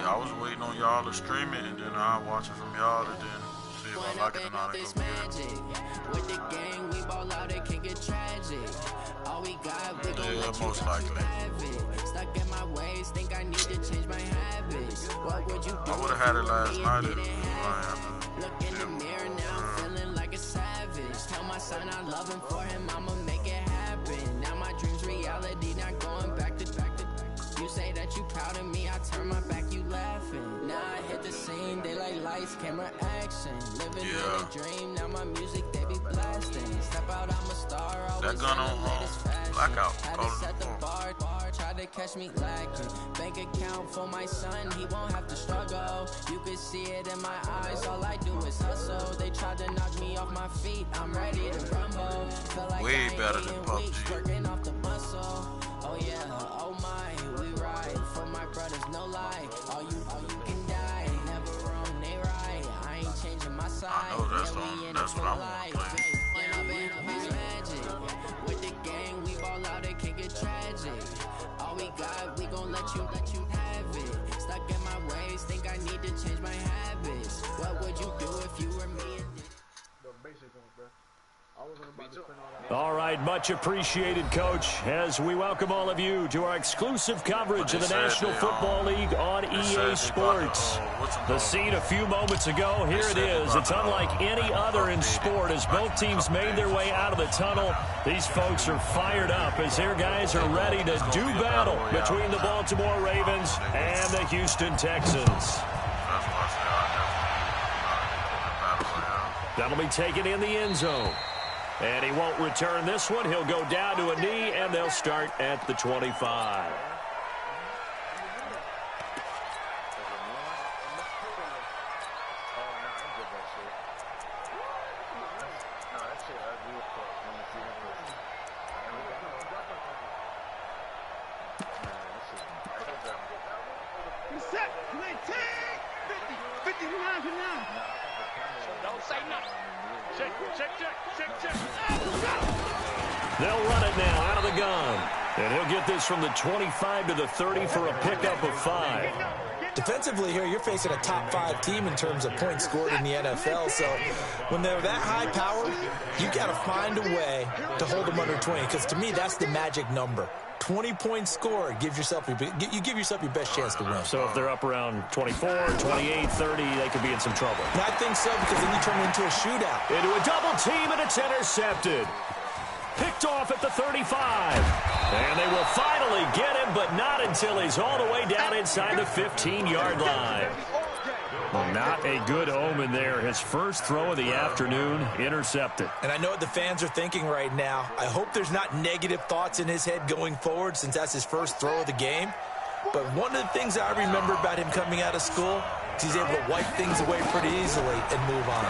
I was waiting on y'all to stream it, and then I watch it from y'all, and then see if I like it or not. And go get it. With the gang, we ball out, it can get tragic. All we got, we gon' let you most likely. have it. Stuck in my ways, think I need to change my habits. What would you do? I would have had it last night if I had Look in the mirror now, feeling like a savage. Tell my son I love him, for him I'ma make it happen. Now my dreams reality, not going back to. You say that you proud of me, I turn my back, you laughing. Now I hit the scene, they like lights, camera, action. Living in a dream, now my music they be blasting. Step out, I'm a star, always that gun on blackout. Had to set the bar, try to catch me lacking. Bank account for my son, he won't have to struggle. You can see it in my eyes, all I do is hustle. They tried to knock me off my feet, I'm ready to rumble. Feel like way better than PUBG. Working off the muscle. Oh yeah, oh my, we ride for my brothers, no lie. All you can die, never wrong, they right. I ain't changing my side. I know that's what I want to play. With the gang, we ball out, it can get tragic. All we got, we gon' let you have it. Stuck in my ways, think I need to change my habits. What would you do if you were me? The basic ones, bro. I wasn't about to spend all that. All right, much appreciated, Coach, as we welcome all of you to our exclusive coverage of the National Football League on EA Sports. The scene a few moments ago, here it is. It's unlike any other in sport as both teams made their way out of the tunnel. These folks are fired up as their guys are ready to do battle between the Baltimore Ravens and the Houston Texans. That'll be taken in the end zone. And he won't return this one. He'll go down to a knee, and they'll start at the 25. They'll run it now out of the gun. And he'll get this from the 25 to the 30 for a pickup of 5. Defensively here, you're facing a top 5 team in terms of points scored in the NFL. So when they're that high powered, you got to find a way to hold them under 20. Because to me, that's the magic number. 20 points scored gives yourself you give yourself your best chance to win. So if they're up around 24, 28, 30, they could be in some trouble. And I think so, because then you turn it into a shootout. Into a double team, and it's intercepted. Picked off at the 35. And they will finally get him, but not until he's all the way down inside the 15-yard line. Well, not a good omen there. His first throw of the afternoon, intercepted. And I know what the fans are thinking right now. I hope there's not negative thoughts in his head going forward, since that's his first throw of the game. But one of the things I remember about him coming out of school is he's able to wipe things away pretty easily and move on.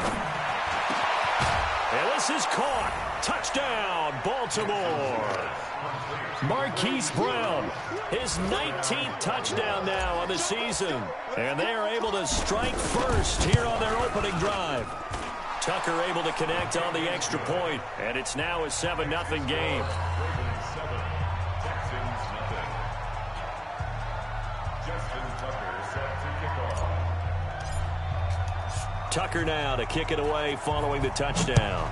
And this is caught. Touchdown, Baltimore. Marquise Brown, his 19th touchdown now on the season. And they are able to strike first here on their opening drive. Tucker able to connect on the extra point, and it's now a 7-0 game. Tucker now to kick it away following the touchdown.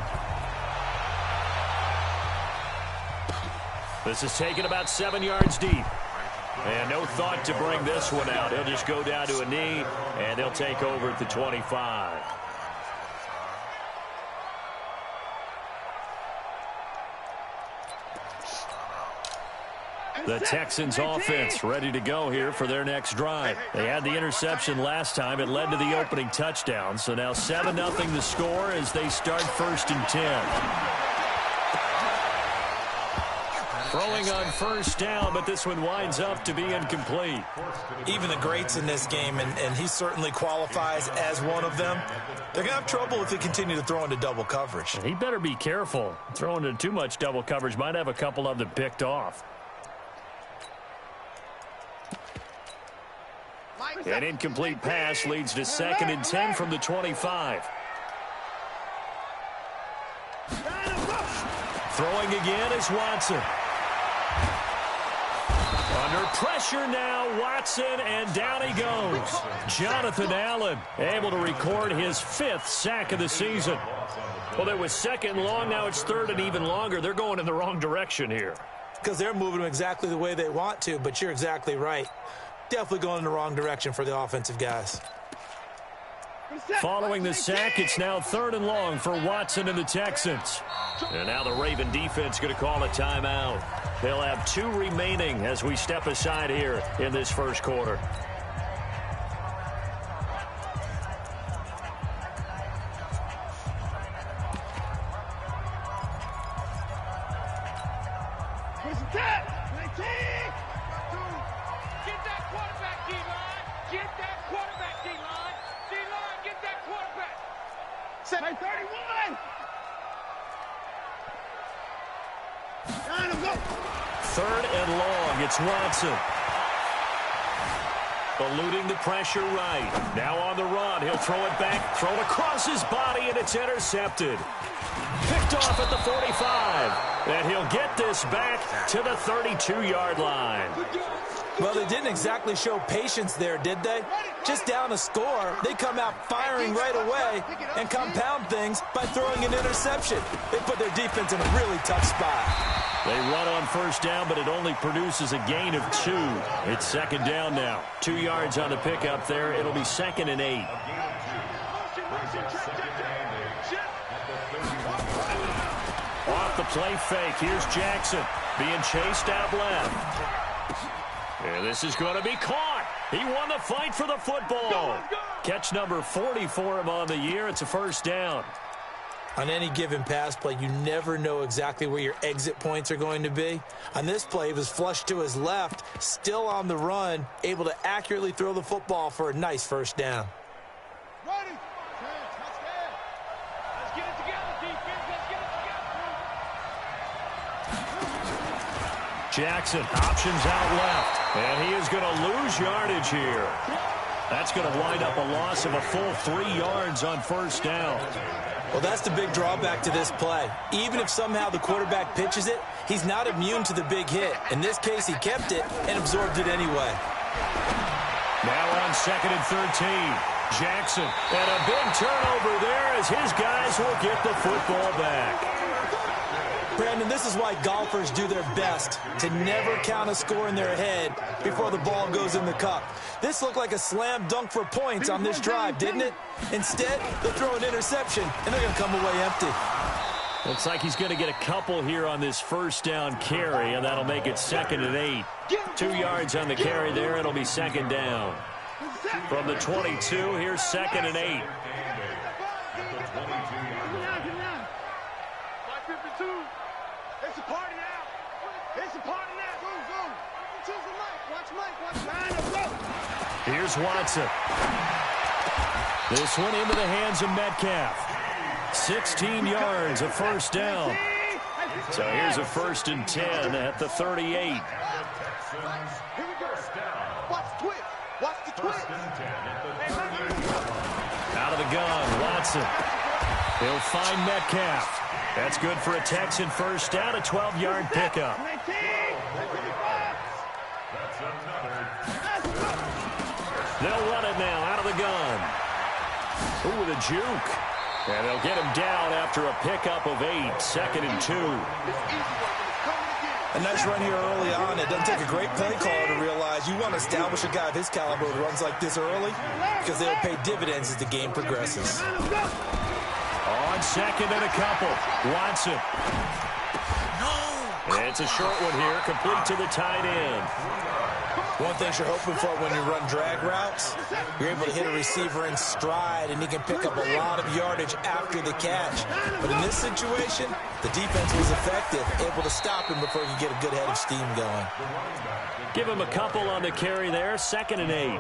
This is taken about 7 yards deep. And no thought to bring this one out. He'll just go down to a knee, and they'll take over at the 25. The Texans offense ready to go here for their next drive. They had the interception last time. It led to the opening touchdown. So now 7-0 the score as they start 1st and 10. Throwing on first down, but this one winds up to be incomplete. Even the greats in this game, and he certainly qualifies as one of them, they're going to have trouble if they continue to throw into double coverage. He better be careful. Throwing into too much double coverage might have a couple of them picked off. An incomplete pass leads to 2nd and 10 from the 25. Throwing again is Watson. Under Pressure now, Watson, and down he goes. Jonathan Allen able to record his 5th sack of the season. Well, there was 2nd and long. Now it's 3rd and even longer. They're going in the wrong direction here. Because they're moving them exactly the way they want to, but you're exactly right. Definitely going in the wrong direction for the offensive guys. Following the sack, it's now 3rd and long for Watson and the Texans. And now the Raven defense going to call a timeout. They'll have 2 remaining as we step aside here in this first quarter. Watson eluding the pressure right. Now on the run. He'll throw it back. Throw it across his body, and it's intercepted. Picked off at the 45. And he'll get this back to the 32-yard line. Well, they didn't exactly show patience there, did they? Just down a score, they come out firing right away and compound things by throwing an interception. They put their defense in a really tough spot. They run on first down, but it only produces a gain of 2. It's 2nd down now. 2 yards on the pickup there. It'll be 2nd and 8. Off the play fake. Here's Jackson being chased out left. And this is going to be caught. He won the fight for the football. Catch number 40 for him on the year. It's a 1st down. On any given pass play, you never know exactly where your exit points are going to be. On this play, he was flushed to his left, still on the run, able to accurately throw the football for a nice 1st down. Ready. Let's get it together, defense. Let's get it together. Jackson, options out left. And he is going to lose yardage here. That's going to wind up a loss of a full 3 yards on 1st down. Well, that's the big drawback to this play. Even if somehow the quarterback pitches it, he's not immune to the big hit. In this case, he kept it and absorbed it anyway. Now on 2nd and 13. Jackson, and a big turnover there as his guys will get the football back. Brandon, this is why golfers do their best to never count a score in their head before the ball goes in the cup. This looked like a slam dunk for points on this drive, didn't it? Instead, they throw an interception, and they're going to come away empty. Looks like he's going to get a couple here on this 1st down carry, and that'll make it 2nd and 8. 2 yards on the carry there. It'll be 2nd down. From the 22, here's 2nd and 8. It's a party now. It's a party now. Go. Choose the mic. Watch Mike. Here's Watson. This one into the hands of Metcalf. 16 yards, a 1st down. So here's a 1st and 10 at the 38. Here we go. Watch the twist. Watch the twist. Out of the gun, Watson. He'll find Metcalf. That's good for a Texan 1st down, a 12-yard pickup. They'll run it now out of the gun. Ooh, the juke. And they'll get him down after a pickup of 8, 2nd and 2. A nice run here early on. It doesn't take a great play caller to realize you want to establish a guy of his caliber who runs like this early because they'll pay dividends as the game progresses. On 2nd and a couple. Watson. No. It's a short one here, complete to the tight end. One thing you're hoping for when you run drag routes, you're able to hit a receiver in stride, and he can pick up a lot of yardage after the catch. But in this situation, the defense was effective, able to stop him before he could get a good head of steam going. Give him a couple on the carry there, 2nd and 8.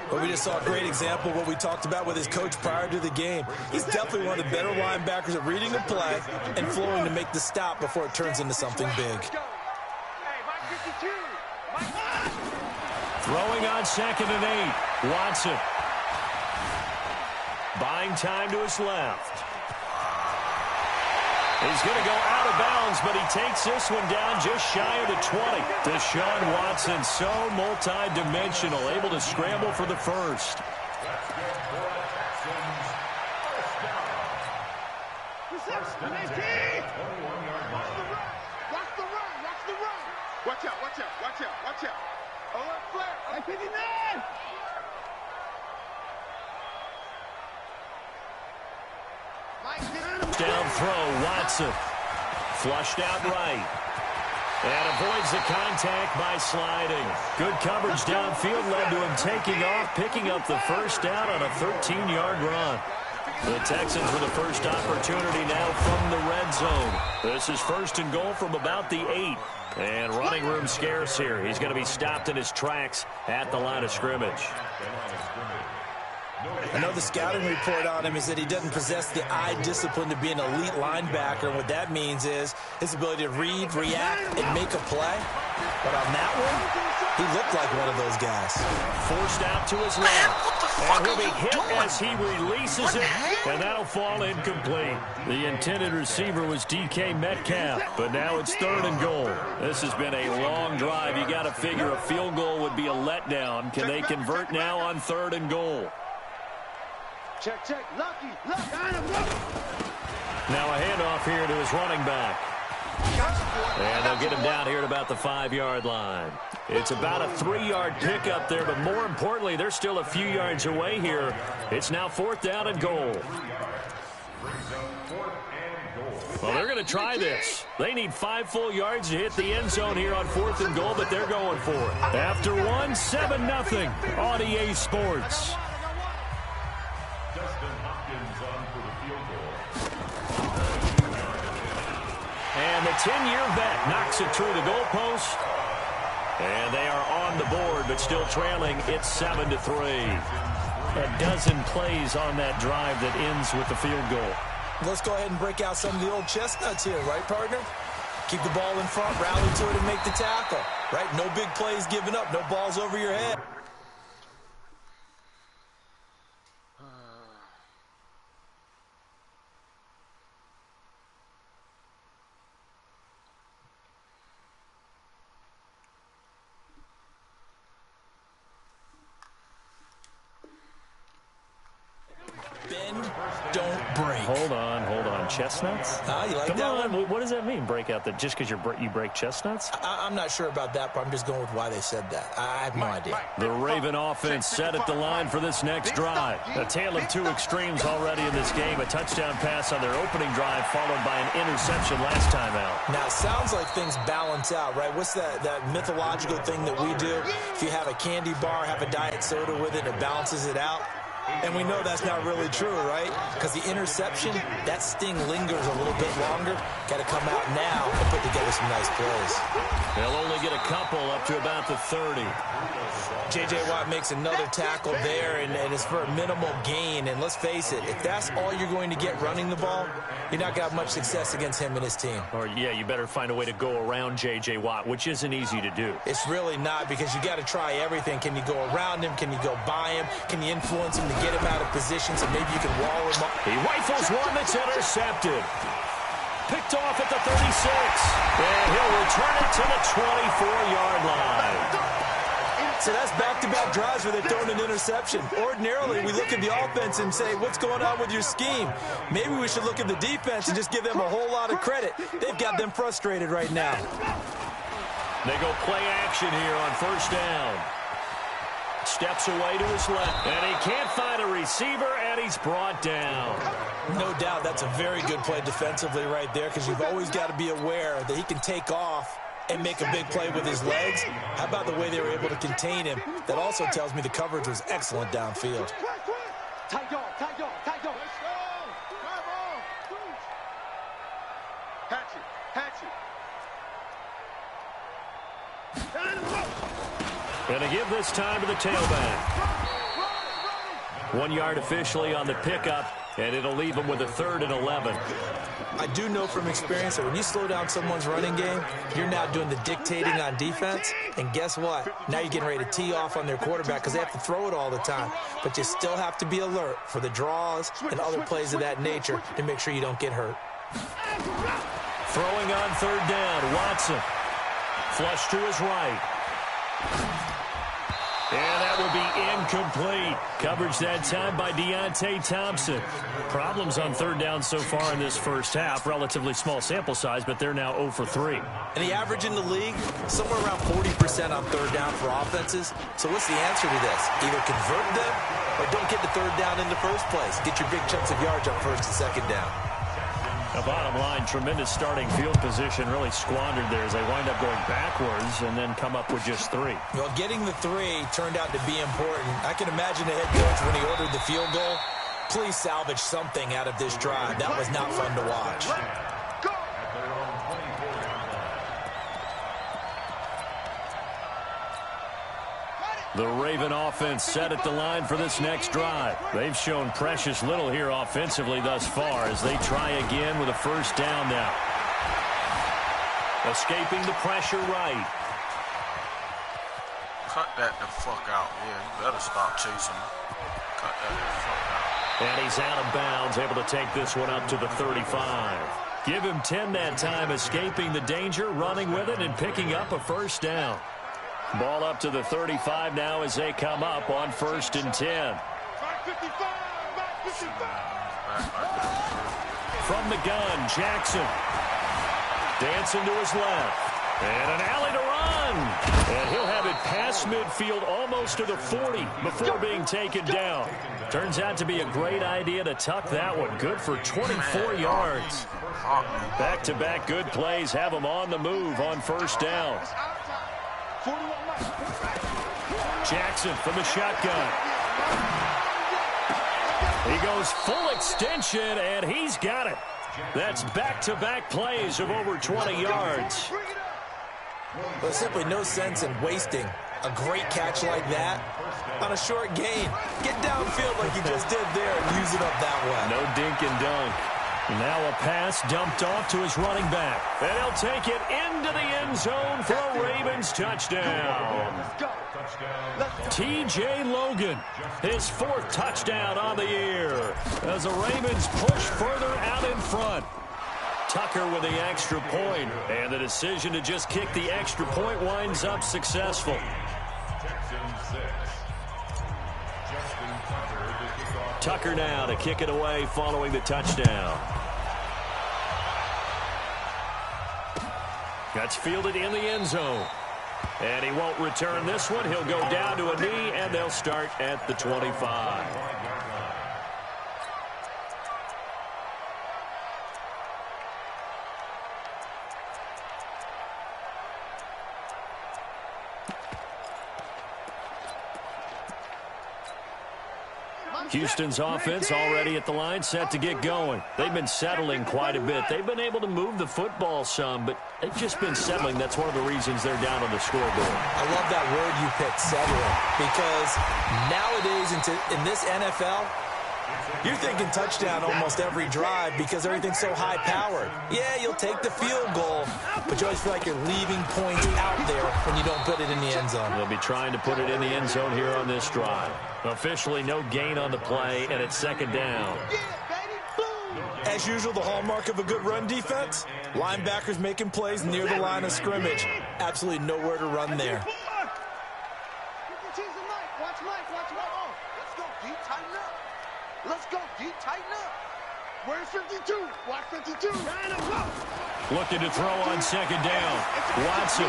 But we just saw a great example of what we talked about with his coach prior to the game. He's definitely one of the better linebackers at reading a play and flowing to make the stop before it turns into something big. Throwing on 2nd and 8. Watson. Buying time to his left. He's going to go out of bounds, but he takes this one down just shy of the 20. Deshaun Watson, so multi-dimensional, able to scramble for the first. Watch out, watch out, watch out, watch out. Oh, left flare. I 59. Down throw, Watson. Flushed out right. And avoids the contact by sliding. Good coverage downfield led to him taking off, picking up the first down on a 13-yard run. The Texans with the first opportunity now from the red zone. This is first and goal from about the 8. And running room scarce here. He's going to be stopped in his tracks at the line of scrimmage. I know the scouting report on him is that he doesn't possess the eye discipline to be an elite linebacker. And what that means is his ability to read, react, and make a play. But on that one, he looked like one of those guys. Forced out to his left. And he'll be hit as he releases it. And that'll fall incomplete. The intended receiver was DK Metcalf. But now it's third and goal. This has been a long drive. You got to figure a field goal would be a letdown. Can they convert now on third and goal? Check, check, lucky. Now a handoff here to his running back. And they'll get him down here at about the 5-yard line. It's about a 3-yard pickup there, but more importantly, they're still a few yards away here. It's now fourth down and goal. Well, they're going to try this. They need 5 full yards to hit the end zone here on fourth and goal, but they're going for it. After one, 7-0 on EA Sports. And the 10-year vet knocks it through the goalpost. And they are on the board, but still trailing. It's 7-3. A dozen plays on that drive that ends with the field goal. Let's go ahead and break out some of the old chestnuts here, right, partner? Keep the ball in front, rally to it, and make the tackle, right? No big plays given up, no balls over your head. Bend, don't break. Hold on. Chestnuts? You like Come that on. one? What does that mean, break out that just because you break chestnuts? I'm not sure about that, but I'm just going with why they said that. I have no idea. The Raven offense set at the line for this next drive. A tale of two extremes already in this game. A touchdown pass on their opening drive followed by an interception last time out. Now, it sounds like things balance out, right? What's that mythological thing that we do? If you have a candy bar, have a diet soda with it, it balances it out. And we know that's not really true, right? Because the interception, that sting lingers a little bit longer. Got to come out now and put together some nice plays. They'll only get a couple up to about the 30. J.J. Watt makes another tackle there, and it's for a minimal gain. And let's face it, if that's all you're going to get running the ball, you're not going to have much success against him and his team. Or, yeah, you better find a way to go around J.J. Watt, which isn't easy to do. It's really not, because you got to try everything. Can you go around him? Can you go by him? Can you influence him to get him out of position so maybe you can wall him up? He rifles one that's intercepted. Picked off at the 36. And he'll return it to the 24-yard line. So that's back-to-back drives where they're throwing an interception. Ordinarily, we look at the offense and say, what's going on with your scheme? Maybe we should look at the defense and just give them a whole lot of credit. They've got them frustrated right now. They go play action here on first down. Steps away to his left, and he can't find a receiver, and he's brought down. No doubt that's a very good play defensively right there, because you've always got to be aware that he can take off and make a big play with his legs. How about the way they were able to contain him? That also tells me the coverage was excellent downfield. Tight dog, tight dog, tight dog. Let's go. Hatchet, hatchet. Going to give this time to the tailback. 1 yard officially on the pickup, and it'll leave him with a 3rd and 11. I do know from experience that when you slow down someone's running game, you're now doing the dictating on defense. And guess what? Now you're getting ready to tee off on their quarterback because they have to throw it all the time. But you still have to be alert for the draws and other plays of that nature to make sure you don't get hurt. Throwing on third down, Watson. Flush to his right. And that will be incomplete. Coverage that time by Deontay Thompson. Problems on third down so far in this first half. Relatively small sample size, but they're now 0 for 3. And the average in the league, somewhere around 40% on third down for offenses. So what's the answer to this? Either convert them or don't get the third down in the first place. Get your big chunks of yards on first and second down. The bottom line, tremendous starting field position, really squandered there as they wind up going backwards and then come up with just 3. Well, getting the 3 turned out to be important. I can imagine the head coach when he ordered the field goal. Please salvage something out of this drive. That was not fun to watch. The Raven offense set at the line for this next drive. They've shown precious little here offensively thus far as they try again with a first down now. Escaping the pressure right. Cut that the fuck out. Yeah, you better stop chasing him. Cut that the fuck out. And he's out of bounds, able to take this one up to the 35. Give him 10 that time, escaping the danger, running with it, and picking up a first down. Ball up to the 35 now as they come up on 1st and 10. From the gun, Jackson. Dancing to his left. And an alley to run. And he'll have it past midfield almost to the 40 before being taken down. Turns out to be a great idea to tuck that one. Good for 24 yards. Back-to-back good plays have him on the move on first down. Jackson from the shotgun. He goes full extension, and he's got it. That's back-to-back plays of over 20 yards. There's simply no sense in wasting a great catch like that on a short gain. Get downfield like you just did there and use it up that way. No dink and dunk. Now a pass dumped off to his running back. And he'll take it into the end zone for a Ravens touchdown. T.J. Logan, his 4th touchdown on the year as the Ravens push further out in front. Tucker with the extra point, and the decision to just kick the extra point winds up successful. Tucker now to kick it away following the touchdown. That's fielded in the end zone. And he won't return this one. He'll go down to a knee, and they'll start at the 25. Houston's offense already at the line, set to get going. They've been settling quite a bit. They've been able to move the football some, but they've just been settling. That's one of the reasons they're down on the scoreboard. I love that word you picked, settling, because nowadays in this NFL, you're thinking touchdown almost every drive because everything's so high-powered. Yeah, you'll take the field goal, but you always feel like you're leaving points out there when you don't put it in the end zone. They'll be trying to put it in the end zone here on this drive. Officially no gain on the play, and it's 2nd down. As usual, the hallmark of a good run defense, linebackers making plays near the line of scrimmage. Absolutely nowhere to run there. Let's go, D. Tighten up. Where's 52? Watch 52. Looking to throw on 2nd down. Watson.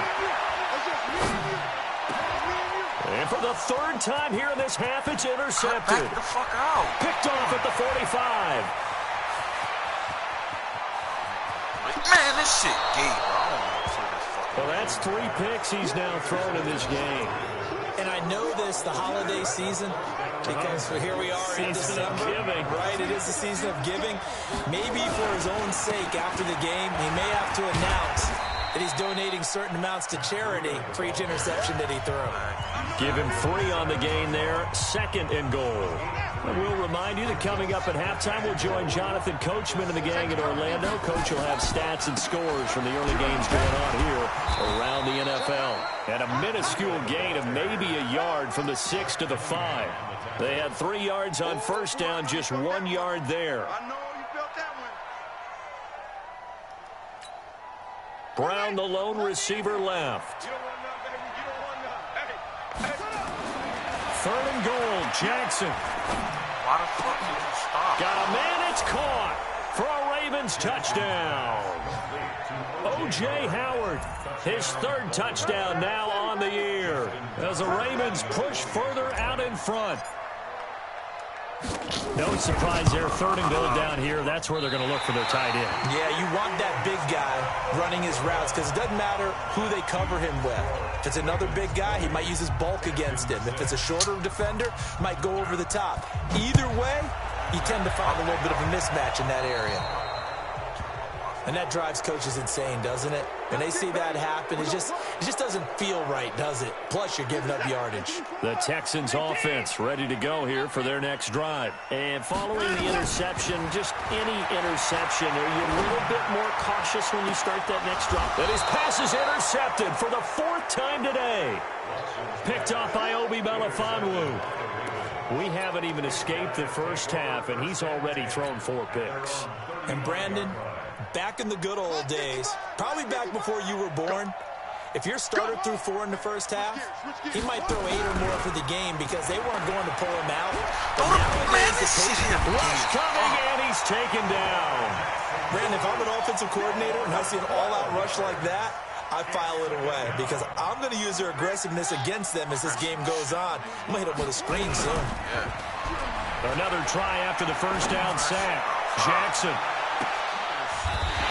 And for the 3rd time here in this half, it's intercepted. Back the fuck out. Picked off at the 45. Man, this shit gay, bro. I don't want to play this fucking. Well, that's 3 picks he's now thrown in this game. And I know this, the holiday season, because here we are in December, right? It is the season of giving. Maybe for his own sake, after the game, he may have to announce that he's donating certain amounts to charity for each interception that he threw. Give him 3 on the gain there, 2nd and goal. And we'll remind you that coming up at halftime, we'll join Jonathan Coachman and the gang in Orlando. Coach will have stats and scores from the early games going on here around the NFL. And a minuscule gain of maybe a yard from the 6 to the 5. They had 3 yards on first down, just 1 yard there. I know you felt that one. Brown, the lone receiver, left. 3rd and goal, Jackson. Why the fuck did you stop? Got a man, it's caught for a Ravens touchdown. O.J. Howard, his 3rd touchdown now on the year as the Ravens push further out in front. No surprise there, 3rd and goal down here. That's where they're going to look for their tight end. Yeah, you want that big guy running his routes because it doesn't matter who they cover him with. If it's another big guy, he might use his bulk against him. If it's a shorter defender, he might go over the top. Either way, you tend to find a little bit of a mismatch in that area. And that drives coaches insane, doesn't it? When they see that happen, it just doesn't feel right, does it? Plus, you're giving up yardage. The Texans offense ready to go here for their next drive. And following the interception, just any interception, are you a little bit more cautious when you start that next drive? But his pass is intercepted for the 4th time today. Picked off by Obi Melifonwu. We haven't even escaped the first half, and he's already thrown 4 picks. And Brandon, back in the good old days, probably back before you were born, if your starter threw 4 in the first half, he might throw 8 or more for the game because they weren't going to pull him out. But nowadays, the rush coming, and he's taken down. Brandon, if I'm an offensive coordinator and I see an all-out rush like that, I file it away because I'm going to use their aggressiveness against them as this game goes on. I'm going to hit them with a screen soon. Another try after the first down sack. Jackson.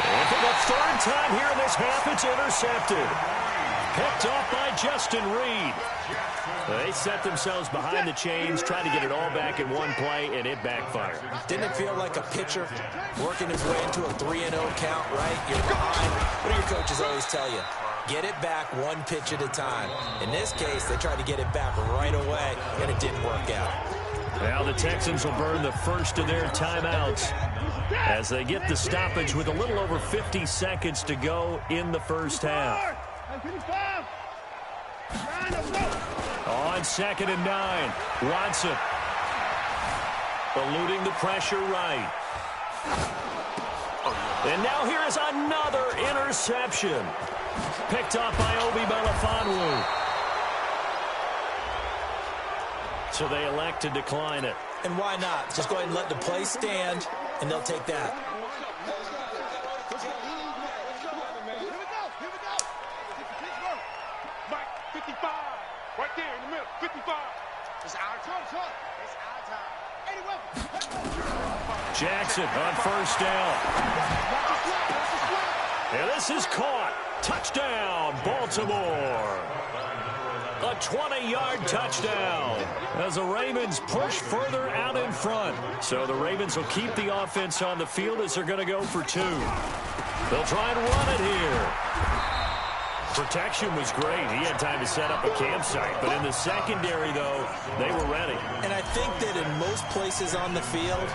And for the 3rd time here in this half, it's intercepted. Picked off by Justin Reed. They set themselves behind the chains, trying to get it all back in one play, and it backfired. Didn't it feel like a pitcher working his way into a 3-0 count, right? You're behind. What do your coaches always tell you? Get it back 1 pitch at a time. In this case, they tried to get it back right away, and it didn't work out. Now the Texans will burn the first of their timeouts as they get the stoppage with a little over 50 seconds to go in the first half. On 2nd and 9, Watson eluding the pressure right. And now here is another interception. Picked off by Obi Melifonwu. So they elect to decline it. And why not? Just go ahead and let the play stand, and they'll take that. Here we go. Mike, 55. Right there in the middle. 55. It's our time. It's our time. Eddie Weapon. Jackson on first down. And this is caught. Touchdown, Baltimore. A 20-yard touchdown as the Ravens push further out in front. So the Ravens will keep the offense on the field as they're going to go for 2. They'll try and run it here. Protection was great. He had time to set up a campsite. But in the secondary, though, they were ready. And I think that in most places on the field,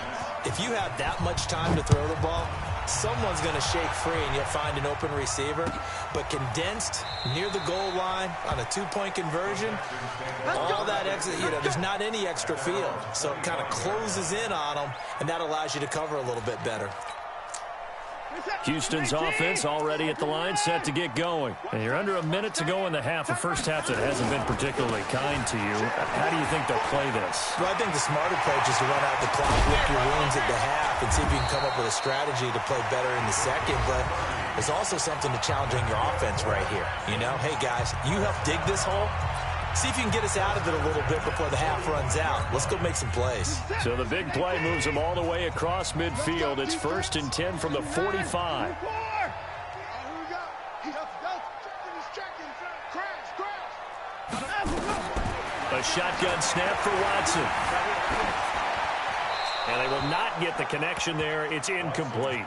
if you have that much time to throw the ball, someone's going to shake free and you'll find an open receiver. But condensed near the goal line on a 2-point conversion, all that extra, there's not any extra field. So it kind of closes in on them, and that allows you to cover a little bit better. Houston's offense already at the line, set to get going. And you're under a minute to go in the half, a first half that hasn't been particularly kind to you. How do you think they'll play this? Well, I think the smart approach is to run out the clock, lick your wounds at the half, and see if you can come up with a strategy to play better in the second. But there's also something to challenging your offense right here. Hey, guys, you help dig this hole. See if you can get us out of it a little bit before the half runs out. Let's go make some plays. So the big play moves them all the way across midfield. It's 1st and 10 from the 45. A shotgun snap for Watson. And they will not get the connection there. It's incomplete.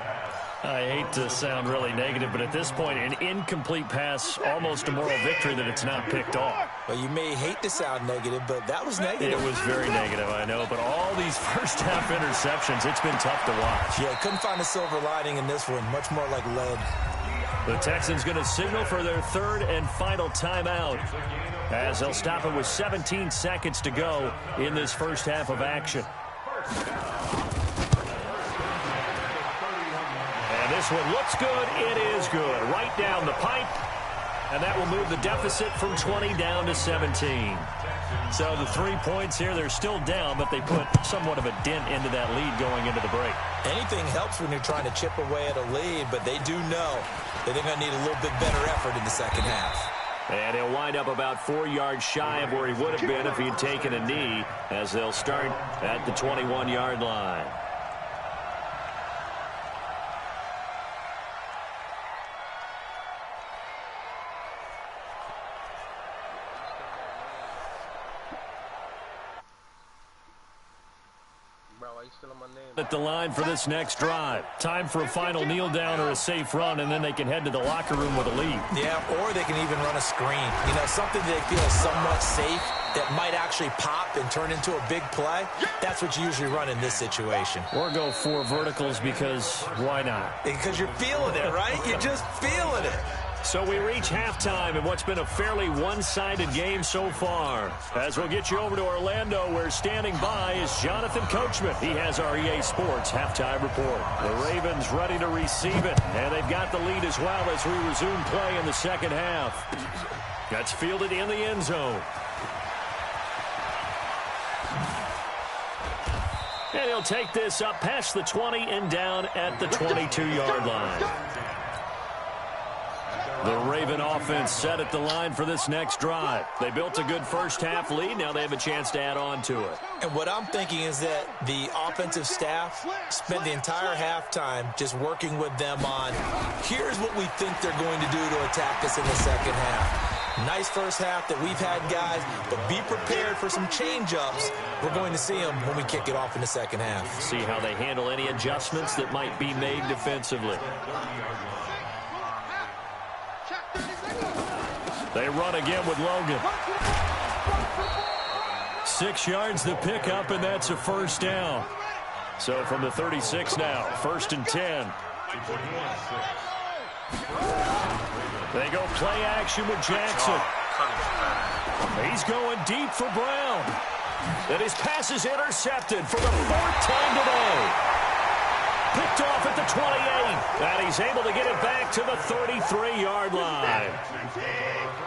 I hate to sound really negative, but at this point, an incomplete pass, almost a moral victory that it's not picked off. Well, you may hate to sound negative, but that was negative. It was very negative, I know, but all these first-half interceptions, it's been tough to watch. Yeah, couldn't find a silver lining in this one, much more like lead. The Texans going to signal for their 3rd and final timeout as they'll stop it with 17 seconds to go in this first half of action. this one looks good. It is good. Right down the pipe. And that will move the deficit from 20 down to 17. So the 3 points here, they're still down, but they put somewhat of a dent into that lead going into the break. Anything helps when you're trying to chip away at a lead, but they do know that they're going to need a little bit better effort in the second half. And he'll wind up about 4 yards shy of where he would have been if he had taken a knee, as they'll start at the 21-yard line. At the line for this next drive. Time for a final kneel down or a safe run, and then they can head to the locker room with a lead. Yeah, or they can even run a screen. You know, something they feel is somewhat safe that might actually pop and turn into a big play. That's what you usually run in this situation. Or go 4 verticals because why not? Because you're feeling it, right? You're just feeling it. So we reach halftime in what's been a fairly one-sided game so far. As we'll get you over to Orlando, where standing by is Jonathan Coachman. He has our EA Sports halftime report. The Ravens ready to receive it, and they've got the lead as well as we resume play in the second half. That's fielded in the end zone. And he'll take this up past the 20 and down at the 22-yard line. The Raven offense set at the line for this next drive. They built a good first-half lead. Now they have a chance to add on to it. And what I'm thinking is that the offensive staff spent the entire halftime just working with them on, here's what we think they're going to do to attack us in the second half. Nice first half that we've had, guys, but be prepared for some change-ups. We're going to see them when we kick it off in the second half. See how they handle any adjustments that might be made defensively. They run again with Logan. 6 yards the pickup, and that's a first down. So from the 36 now, 1st and 10. They go play action with Jackson. He's going deep for Brown. And his pass is intercepted for the 4th time today. Picked off at the 28, and he's able to get it back to the 33-yard line.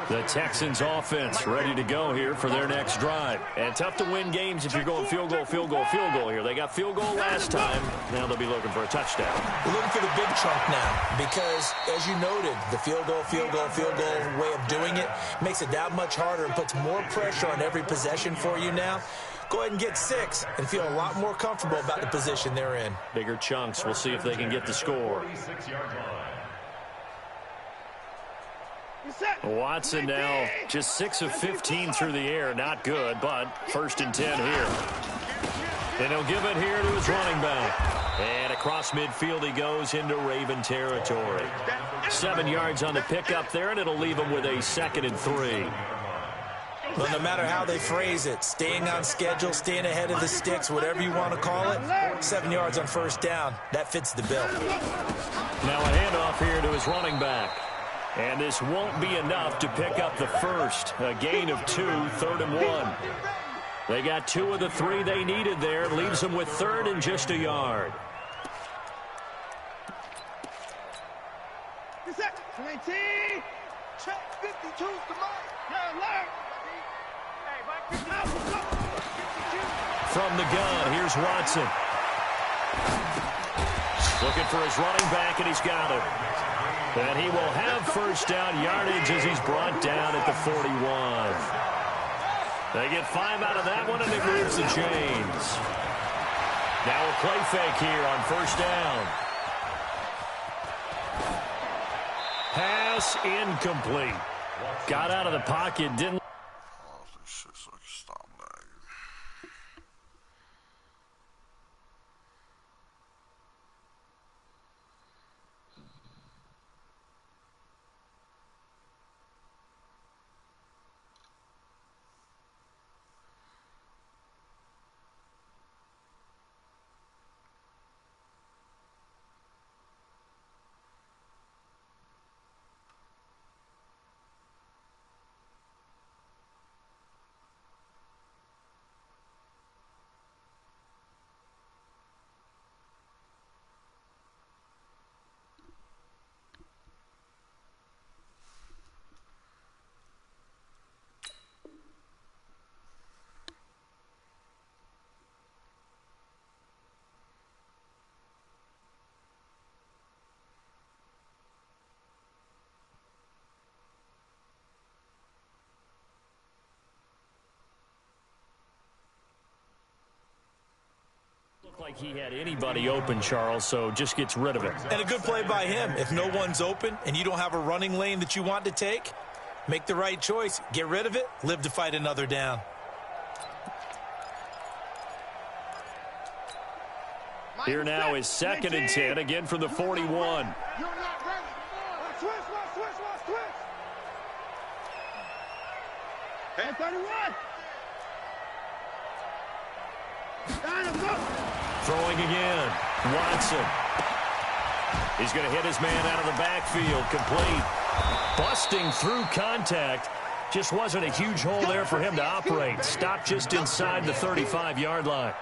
The Texans offense ready to go here for their next drive. And tough to win games if you're going field goal, field goal, field goal here. They got field goal last time. Now they'll be looking for a touchdown. We're looking for the big chunk now because, as you noted, the field goal way of doing it makes it that much harder and puts more pressure on every possession for you now. Go ahead and get 6 and feel a lot more comfortable about the position they're in. Bigger chunks. We'll see if they can get the score. Watson now just 6 of 15 through the air. Not good, but 1st and 10 here. And he'll give it here to his running back. And across midfield he goes into Raven territory. 7 yards on the pickup there, and it'll leave him with a 2nd and 3. Well, no matter how they phrase it, staying on schedule, staying ahead of the sticks, whatever you want to call it, 7 yards on 1st down, that fits the bill. Now a handoff here to his running back. And this won't be enough to pick up the first. A gain of 2, 3rd and 1. They got 2 of the 3 they needed there. Leaves them with 3rd and just a yard. 19, check 52, come on. From the gun, here's Watson. Looking for his running back, and he's got him. And he will have 1st down yardage as he's brought down at the 41. They get 5 out of that one, and it moves the chains. Now a play fake here on 1st down. Pass incomplete. Got out of the pocket, didn't. like he had anybody open, Charles, so just gets rid of it. And a good play by him. If no one's open and you don't have a running lane that you want to take, make the right choice. Get rid of it. Live to fight another down. Here now is 2nd and 10, again from the 41. You're not ready. Switch. Hey, 31. Throwing again. Watson. He's going to hit his man out of the backfield. Complete. Busting through contact. Just wasn't a huge hole there for him to operate. Stopped just inside the 35-yard line.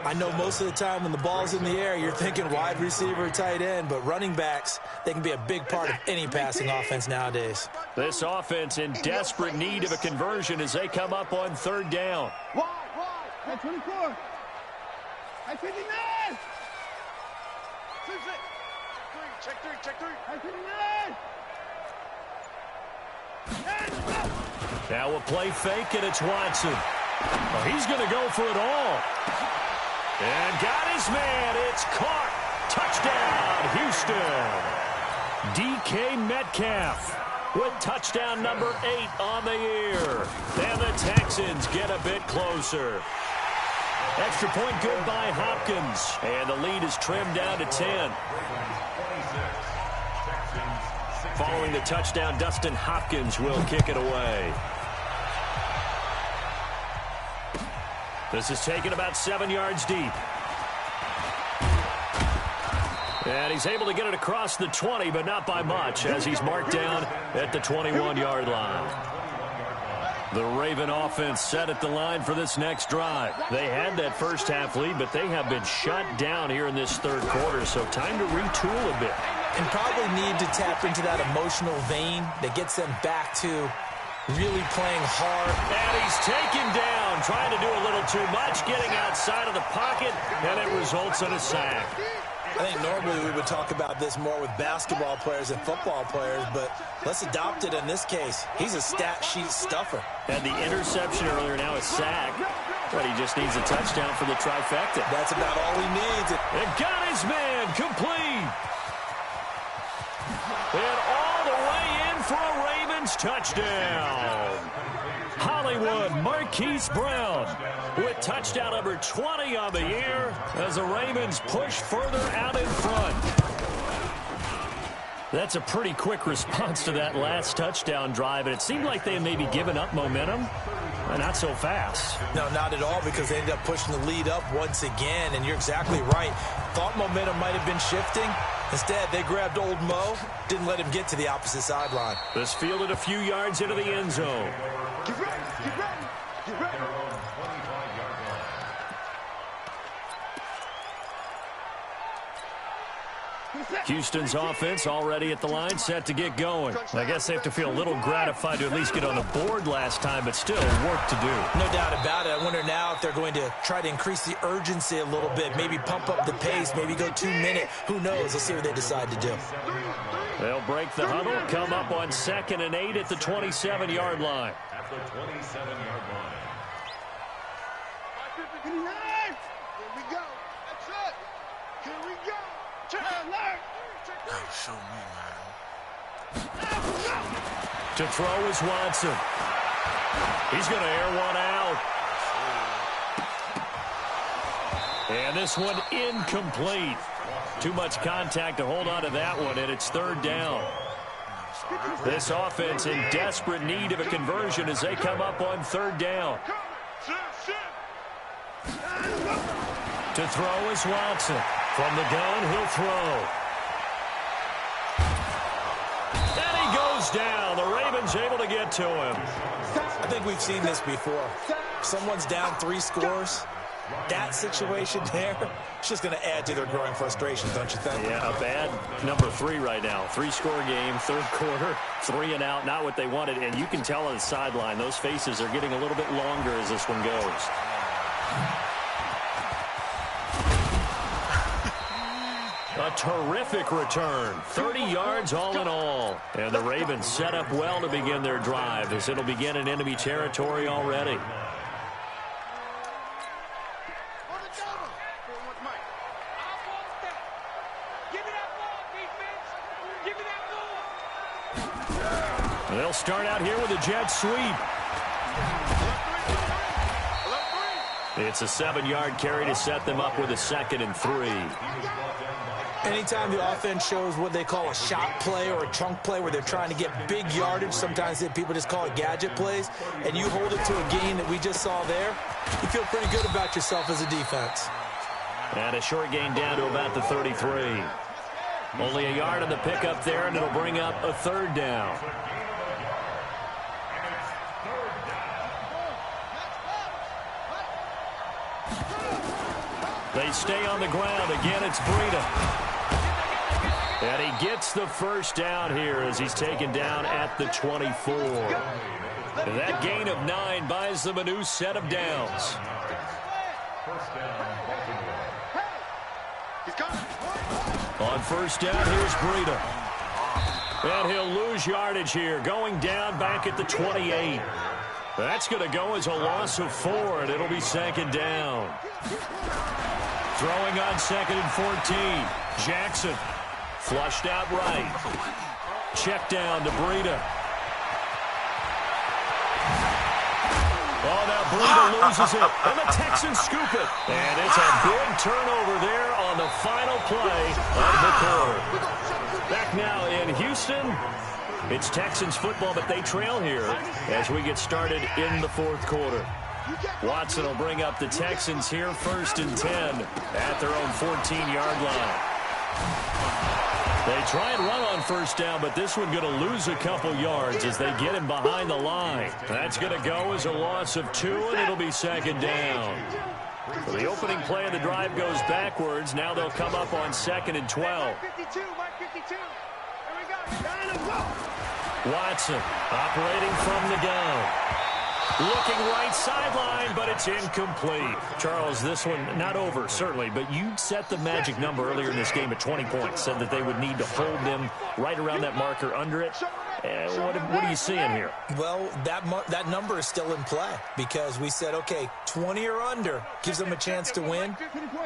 I know most of the time when the ball's in the air, you're thinking wide receiver, tight end, but running backs, they can be a big part of any passing offense nowadays. This offense in desperate need of a conversion as they come up on 3rd down. Wide. At 24. At 59. Check 3. At 59. Now a play fake, and it's Watson. Well, he's going to go for it all. And got his man. It's caught. Touchdown, Houston. DK Metcalf with touchdown number 8 on the year. And the Texans get a bit closer. Extra point good by Hopkins. And the lead is trimmed down to 10. Following the touchdown, Dustin Hopkins will kick it away. This is taken about 7 yards deep. And he's able to get it across the 20, but not by much, as he's marked down at the 21-yard line. The Raven offense set at the line for this next drive. They had that first half lead, but they have been shut down here in this 3rd quarter, so time to retool a bit. And probably need to tap into that emotional vein that gets them back to really playing hard. And he's taken down, trying to do a little too much, getting outside of the pocket, and it results in a sack. I think normally we would talk about this more with basketball players and football players, but let's adopt it in this case. He's a stat sheet stuffer. Had the interception earlier, now a sack. But he just needs a touchdown for the trifecta. That's about all he needs. And got his man complete. And all the way in for a Ravens touchdown. Hollywood Marquise Brown with touchdown number 20 on the year as the Ravens push further out in front. That's a pretty quick response to that last touchdown drive, and it seemed like they had maybe given up momentum. Not so fast. No, not at all, because they ended up pushing the lead up once again, and you're exactly right. Thought momentum might have been shifting. Instead, they grabbed old Mo, didn't let him get to the opposite sideline. This fielded a few yards into the end zone. Get ready. Houston's offense already at the line, set to get going. I guess they have to feel a little gratified to at least get on the board last time, but still work to do. No doubt about it. I wonder now if they're going to try to increase the urgency a little bit, maybe pump up the pace, maybe go 2-minute. Who knows? Let's see what they decide to do. They'll break the huddle, come up on 2nd and 8 at the 27-yard line. At the 27-yard line. Here we go. That's it. Here we go. Show me, man. To throw is Watson. He's going to air one out. And this one incomplete. Too much contact to hold on to that one, and it's 3rd down. This offense in desperate need of a conversion as they come up on 3rd down. To throw is Watson. From the gun, he'll throw. And he goes down. The Ravens able to get to him. I think we've seen this before. Someone's down 3 scores. That situation there, it's just going to add to their growing frustrations, don't you think? Yeah, a bad number 3 right now. 3-score game, 3rd quarter, 3 and out, not what they wanted. And you can tell on the sideline, those faces are getting a little bit longer as this one goes. A terrific return. 30 yards all in all. And the Ravens set up well to begin their drive as it'll begin in enemy territory already. They'll start out here with a jet sweep. It's a 7-yard carry to set them up with a 2nd and 3. Anytime the offense shows what they call a shot play or a chunk play where they're trying to get big yardage, sometimes people just call it gadget plays, and you hold it to a gain that we just saw there, you feel pretty good about yourself as a defense. And a short gain down to about the 33. Only a yard on the pickup there, and it'll bring up a 3rd down. They stay on the ground. Again, it's Breida. And he gets the 1st down here as he's taken down at the 24. And that gain of 9 buys them a new set of downs. On 1st down, here's Breida. And he'll lose yardage here, going down back at the 28. That's going to go as a loss of 4, and it'll be 2nd down. Throwing on 2nd and 14. Jackson flushed out right. Check down to Breida. Oh, now Breida loses it, and the Texans scoop it. And it's a big turnover there on the final play of the quarter. Back now in Houston, it's Texans football, but they trail here as we get started in the 4th quarter. Watson will bring up the Texans here, 1st and 10 at their own 14-yard line. They try and run on 1st down, but this one going to lose a couple yards as they get him behind the line. That's going to go as a loss of 2, and it'll be 2nd down. So the opening play of the drive goes backwards. Now they'll come up on 2nd and 12. Watson operating from the gun. Looking right sideline, but it's incomplete. Charles, this one not over, certainly, but you set the magic number earlier in this game at 20 points, said that they would need to hold them right around that marker under it. What are you seeing here? Well, that number is still in play because we said, okay, 20 or under gives them a chance to win.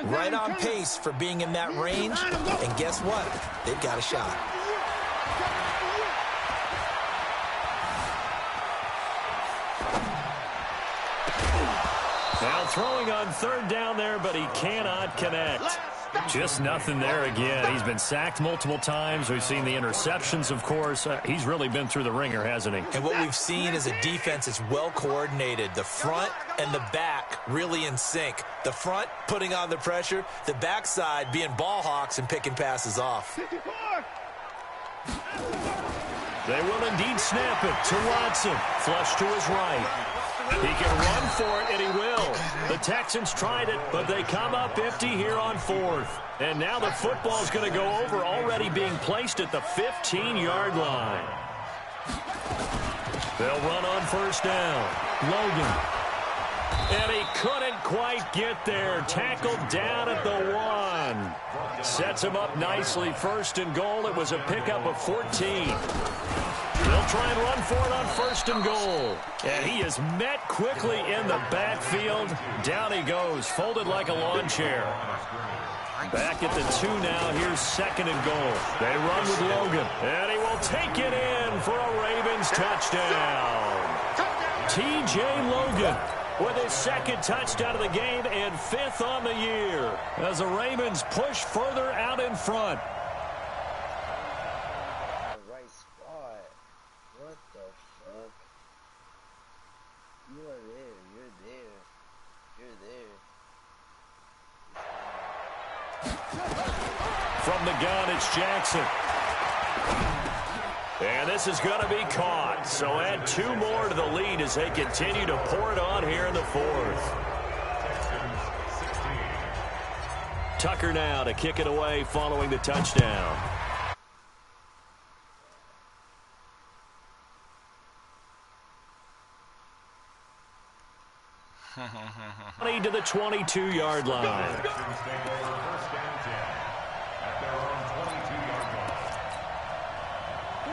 Right on pace for being in that range, and guess what? They've got a shot. Now throwing on 3rd down there, but he cannot connect. Just nothing there again. He's been sacked multiple times. We've seen the interceptions, of course. He's really been through the ringer, hasn't he? And what we've seen is a defense that's well coordinated. The front and the back really in sync. The front putting on the pressure, the backside being ball hawks and picking passes off. They will indeed snap it to Watson. Flush to his right. He can run for it, and he will. The Texans tried it, but they come up empty here on 4th. And now the football's going to go over, already being placed at the 15-yard line. They'll run on 1st down. Logan. And he couldn't quite get there. Tackled down at the 1. Sets him up nicely. 1st and goal. It was a pickup of 14. They'll try and run for it on 1st and goal. And he is met quickly in the backfield. Down he goes, folded like a lawn chair. Back at the 2 now. Here's 2nd and goal. They run with Logan. And he will take it in for a Ravens touchdown. T.J. Logan with his 2nd touchdown of the game and 5th on the year as the Ravens push further out in front. From the gun, it's Jackson. And this is going to be caught. So add 2 more to the lead as they continue to pour it on here in the 4th. Tucker now to kick it away following the touchdown. To the 22-yard line.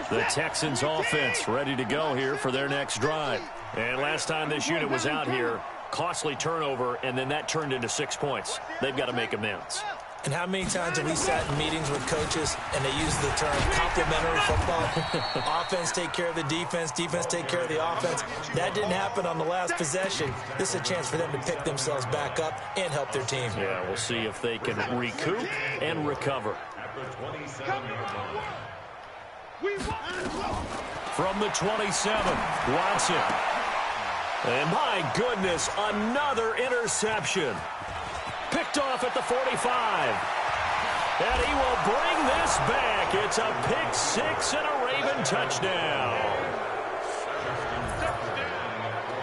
The Texans offense ready to go here for their next drive. And last time this unit was out here, costly turnover, and then that turned into 6 points. They've got to make amends. And how many times have we sat in meetings with coaches and they use the term complementary football? Offense take care of the defense, defense take care of the offense. That didn't happen on the last possession. This is a chance for them to pick themselves back up and help their team. Yeah, we'll see if they can recoup and recover. From the 27, Watson. And my goodness, another interception. Picked off at the 45. And he will bring this back. It's a pick six and a Raven touchdown.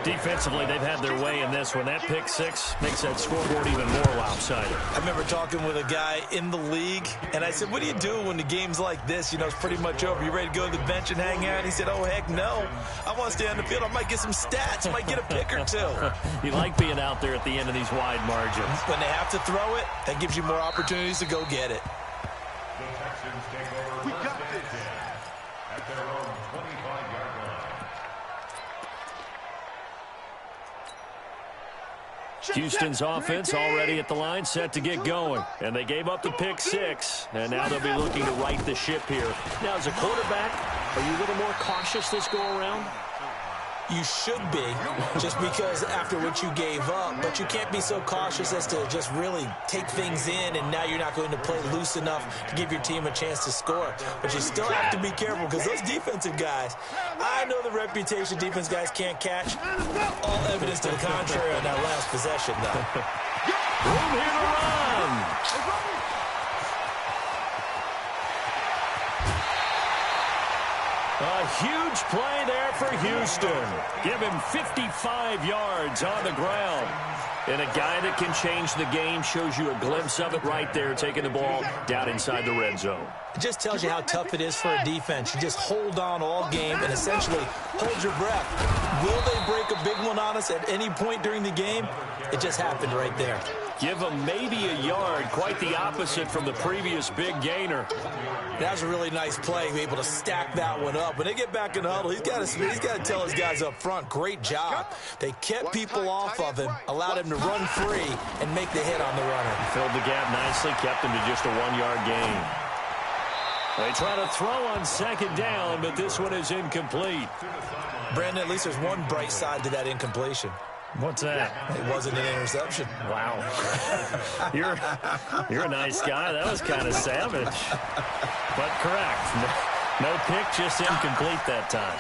Defensively, they've had their way in this one. That pick six makes that scoreboard even more lopsided. I remember talking with a guy in the league, and I said, what do you do when the game's like this? You know, it's pretty much over. You ready to go to the bench and hang out? He said, oh, heck no. I want to stay on the field. I might get some stats. I might get a pick or two. You like being out there at the end of these wide margins. When they have to throw it, that gives you more opportunities to go get it. We got this. At their own 25-yard line. Houston's offense already at the line, set to get going. And they gave up the pick six, and now they'll be looking to right the ship here. Now, as a quarterback, are you a little more cautious this go-around? You should be, just because after what you gave up, but you can't be so cautious as to just really take things in, and now you're not going to play loose enough to give your team a chance to score. But you still have to be careful, because those defensive guys, I know the reputation defense guys can't catch. All evidence to the contrary on that last possession, though. Room here to run. A huge play there for Houston. Give him 55 yards on the ground. And a guy that can change the game, shows you a glimpse of it right there, taking the ball down inside the red zone. It just tells you how tough it is for a defense. You just hold on all game and essentially hold your breath. Will they break a big one on us at any point during the game? It just happened right there. Give him maybe a yard, quite the opposite from the previous big gainer. That was a really nice play, able to stack that one up. When they get back in the huddle, he's got to tell his guys up front, great job. They kept people off of him, allowed him to run free and make the hit on the runner. Filled the gap nicely, kept him to just a 1-yard gain. They try to throw on second down, but this one is incomplete. Brandon, at least there's one bright side to that incompletion. What's that? It wasn't an interception. Wow. You're a nice guy. That was kind of savage. But correct. No pick, just incomplete that time.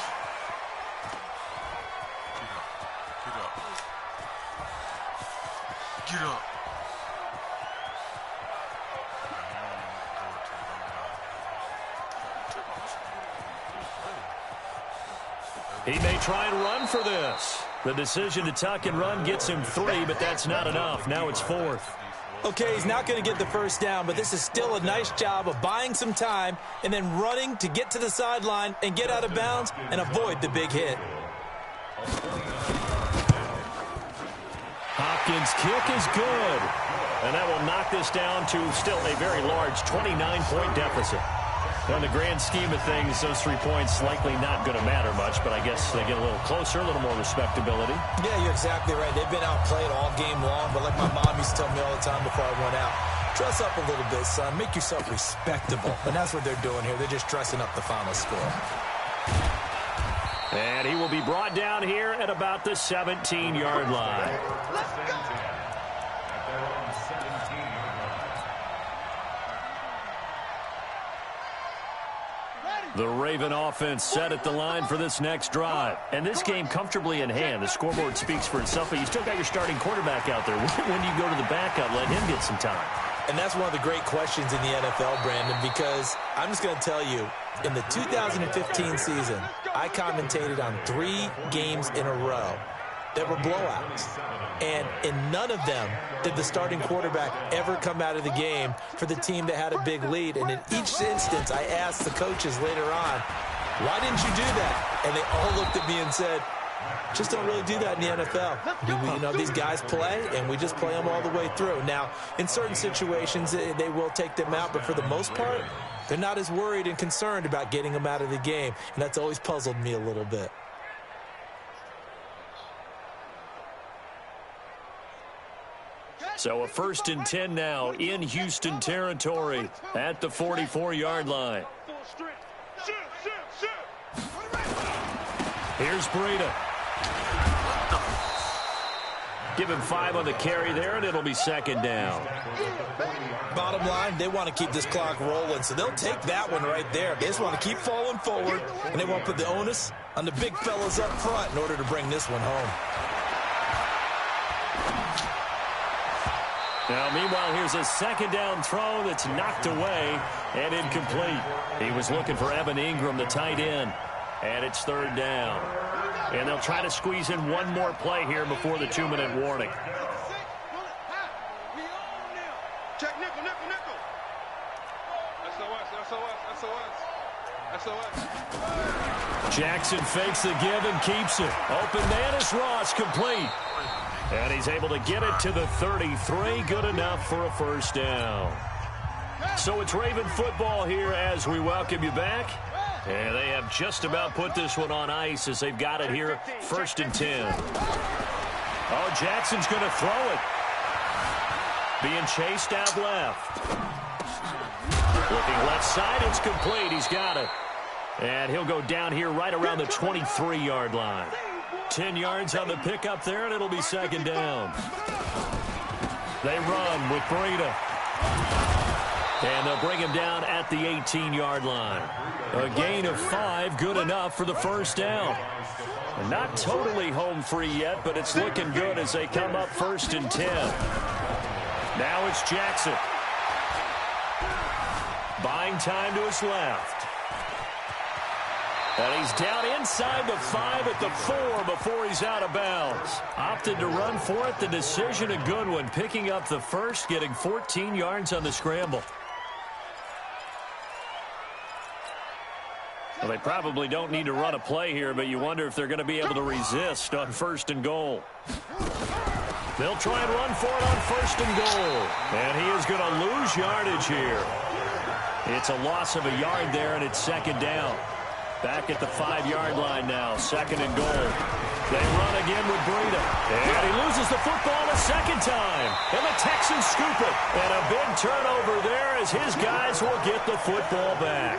Get up. He may try and run for this. The decision to tuck and run gets him 3, but that's not enough. Now it's 4th. Okay, he's not going to get the first down, but this is still a nice job of buying some time and then running to get to the sideline and get out of bounds and avoid the big hit. Hopkins' kick is good. And that will knock this down to still a very large 29-point deficit. In the grand scheme of things, those 3 points likely not going to matter much, but I guess they get a little closer, a little more respectability. Yeah, you're exactly right. They've been outplayed all game long, but like my mom used to tell me all the time before I went out, dress up a little bit, son. Make yourself respectable. And that's what they're doing here. They're just dressing up the final score. And he will be brought down here at about the 17-yard line. Let's go! The Raven offense set at the line for this next drive. And this game comfortably in hand. The scoreboard speaks for itself, but you still got your starting quarterback out there. When do you go to the backup? Let him get some time. And that's one of the great questions in the NFL, Brandon, because I'm just going to tell you, in the 2015 season, I commentated on 3 games in a row that were blowouts. And in none of them did the starting quarterback ever come out of the game for the team that had a big lead. And in each instance, I asked the coaches later on, why didn't you do that? And they all looked at me and said, just don't really do that in the NFL. You know, these guys play, and we just play them all the way through. Now, in certain situations, they will take them out, but for the most part, they're not as worried and concerned about getting them out of the game. And that's always puzzled me a little bit. So a 1st and 10 now in Houston territory at the 44-yard line. Here's Breida. Give him 5 on the carry there, and it'll be 2nd down. Bottom line, they want to keep this clock rolling, so they'll take that one right there. They just want to keep falling forward, and they want to put the onus on the big fellas up front in order to bring this one home. Now, meanwhile, here's a 2nd down throw that's knocked away and incomplete. He was looking for Evan Ingram, the tight end, and it's 3rd down. And they'll try to squeeze in one more play here before the 2-minute warning. Check nickel, nickel, nickel. SOS. Jackson fakes the give and keeps it. Open man is Ross, complete. And he's able to get it to the 33. Good enough for a 1st down. So it's Raven football here as we welcome you back. And they have just about put this one on ice as they've got it here, 1st and 10. Oh, Jackson's going to throw it. Being chased out left. Looking left side, it's complete. He's got it. And he'll go down here right around the 23-yard line. 10 yards on the pickup there, and it'll be 2nd down. They run with Breida. And they'll bring him down at the 18-yard line. A gain of 5, good enough for the 1st down. Not totally home free yet, but it's looking good as they come up 1st and 10. Now it's Jackson. Buying time to his left. And he's down inside the 5 at the 4 before he's out of bounds. Opted to run for it. The decision a good one. Picking up the 1st, getting 14 yards on the scramble. Well, they probably don't need to run a play here, but you wonder if they're going to be able to resist on 1st and goal. They'll try and run for it on 1st and goal. And he is going to lose yardage here. It's a loss of a yard there, and it's 2nd down. Back at the 5-yard line now, 2nd and goal. They run again with Breida. And he loses the football a 2nd time. And the Texans scoop it. And a big turnover there as his guys will get the football back.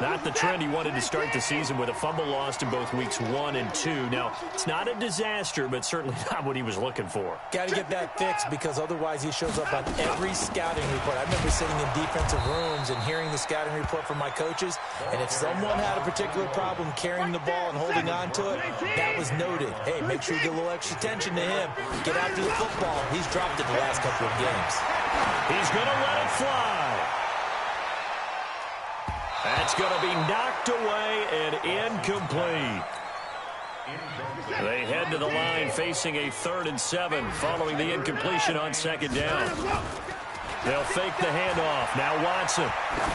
Not the trend he wanted to start the season with, a fumble lost in both weeks 1 and 2. Now, it's not a disaster, but certainly not what he was looking for. Got to get that fixed because otherwise he shows up on every scouting report. I remember sitting in defensive rooms and hearing the scouting report from my coaches, and if someone had a particular problem carrying the ball and holding on to it, that was noted. Hey, make sure you get a little extra attention to him. Get after the football. He's dropped it the last couple of games. He's going to let it fly. That's going to be knocked away and incomplete. They head to the line facing a 3rd and 7 following the incompletion on 2nd down. They'll fake the handoff. Now Watson.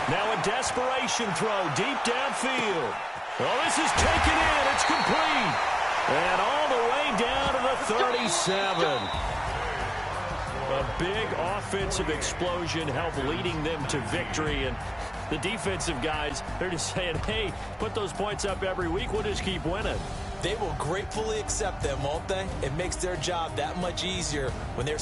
Now a desperation throw deep downfield. Oh, this is taken in. It's complete. And all the way down to the 37. A big offensive explosion helped leading them to victory. And the defensive guys, they're just saying, hey, put those points up every week. We'll just keep winning. They will gratefully accept them, won't they? It makes their job that much easier when they're